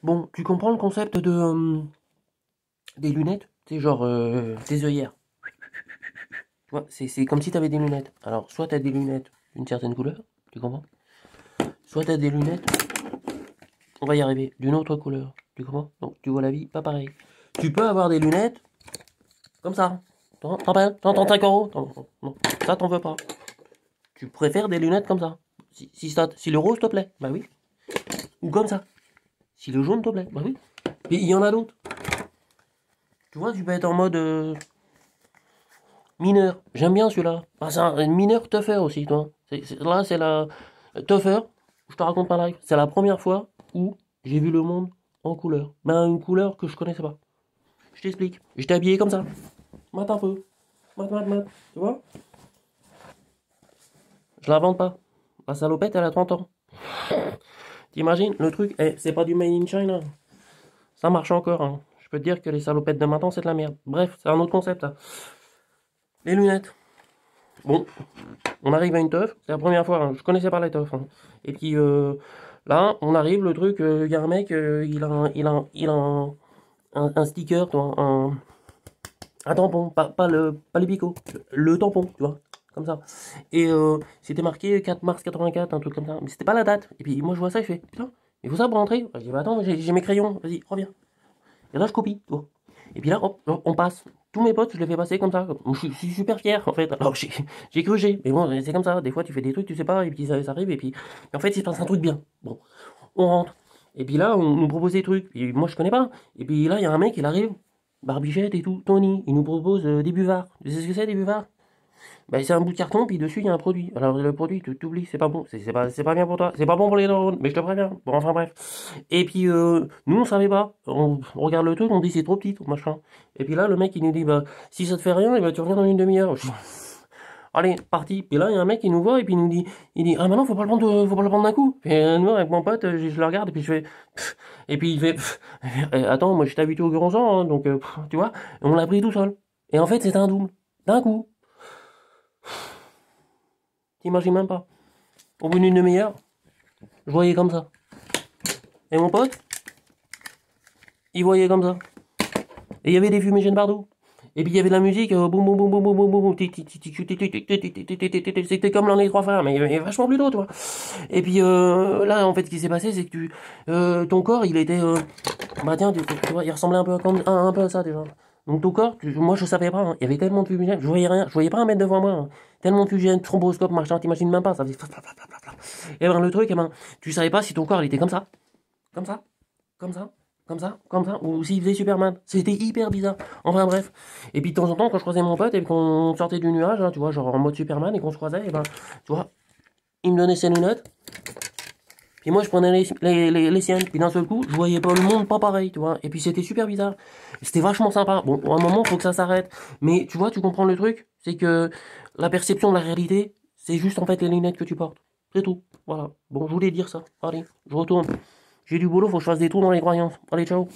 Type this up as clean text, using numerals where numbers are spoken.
Bon, tu comprends le concept de des lunettes? C'est genre des œillères. Tu vois, c'est comme si tu avais des lunettes. Alors, soit tu as des lunettes d'une certaine couleur, tu comprends? Soit tu as des lunettes, on va y arriver, d'une autre couleur. Tu comprends? Donc, tu vois la vie, pas pareil. Tu peux avoir des lunettes comme ça. T'entends 5 euros? Non, ça t'en veux pas. Tu préfères des lunettes comme ça. Si le rose te plaît, bah oui. Ou comme ça. Si le jaune te plaît, bah oui. Et il y en a d'autres. Tu vois, tu peux être en mode mineur. J'aime bien celui-là. Ah, c'est un mineur tougher aussi, toi. Là, c'est la tougher. Je te raconte pas live. C'est la première fois où j'ai vu le monde en couleur. Ben, une couleur que je connaissais pas. Je t'explique. J'étais habillé comme ça. Mat un peu. Mat. Tu vois? Je la vends pas. La salopette, elle a 30 ans. T'imagines? Le truc, c'est pas du made in China. Ça marche encore, hein. Je peux te dire que les salopettes de maintenant, c'est de la merde. Bref, c'est un autre concept, ça. Les lunettes. Bon, on arrive à une teuf. C'est la première fois, hein. Je connaissais pas les teufs, hein. Et puis, là, on arrive, le truc, il y a un mec, il a un sticker, toi, un tampon, pas le picot, le tampon, tu vois, comme ça. Et c'était marqué 4 mars 84, un truc comme ça. Mais c'était pas la date. Et puis, moi, je vois ça, je fais, putain, il faut ça pour rentrer. Je dis, bah attends, j'ai mes crayons, vas-y, reviens. Et là, je copie, tu vois. Et puis là, hop, on passe. Tous mes potes, je les fais passer comme ça. Je suis super fier, en fait. Alors, j'ai cru j'ai. Mais bon, c'est comme ça. Des fois, tu fais des trucs, tu sais pas, et puis ça arrive, et puis en fait, il se passe un truc bien. Bon, on rentre. Et puis là, on nous propose des trucs. Et moi, je connais pas. Et puis là, il y a un mec, il arrive, barbichette et tout, Tony. Il nous propose des buvards. Tu sais ce que c'est, des buvards? Bah, c'est un bout de carton, puis dessus, il y a un produit. Alors, le produit, tu t'oublies, c'est pas bon. C'est pas bien pour toi. C'est pas bon pour les neurones, mais je te préviens. Bon, enfin, bref. Et puis, nous, on savait pas. On regarde le truc, on dit c'est trop petit, machin. Et puis là, le mec, il nous dit, bah, si ça te fait rien, eh ben, tu reviens dans une demi-heure. Allez, parti. Puis là, il y a un mec qui nous voit, et puis il dit, ah, maintenant, faut pas le prendre d'un coup. Et nous, avec mon pote, je le regarde, et puis je fais, pff. Et puis il fait, pff. Attends, moi, j'étais habitué au grand sang, hein, donc, tu vois, on l'a pris tout seul. Et en fait, c'était un double. D'un coup. T'imagines même pas. Au bout d'une demi-heure, je voyais comme ça. Et mon pote, il voyait comme ça. Et il y avait des fumigènes partout. Et puis il y avait de la musique, boum boum boum boum boum boum boum, c'était comme l'un des trois frères, mais vachement plus tôt, toi. Et puis là, en fait, ce qui s'est passé, c'est que ton corps, il était, bah tiens, tu vois, il ressemblait un peu à ça déjà. Donc ton corps, moi je savais pas, hein. Il y avait tellement de fumigènes, je voyais rien, je voyais pas un mètre devant moi, hein. Tellement de fumigènes, thromboscope, machin, t'imagines même pas, ça faisait. Et ben le truc, et ben, tu savais pas si ton corps il était comme ça, comme ça, comme ça, comme ça, ou s'il faisait Superman. C'était hyper bizarre. Enfin bref. Et puis de temps en temps, quand je croisais mon pote et qu'on sortait du nuage, hein, tu vois, genre en mode Superman, et qu'on se croisait, et ben, tu vois, il me donnait ses lunettes. Puis moi, je prenais les siennes. Puis d'un seul coup, je voyais pas le monde pas pareil, tu vois. Et puis c'était super bizarre. C'était vachement sympa. Bon, à un moment, faut que ça s'arrête. Mais tu vois, tu comprends le truc? C'est que la perception de la réalité, c'est juste en fait les lunettes que tu portes. C'est tout. Voilà. Bon, je voulais dire ça. Allez, je retourne. J'ai du boulot, faut que je fasse des tours dans les croyances. Allez, ciao.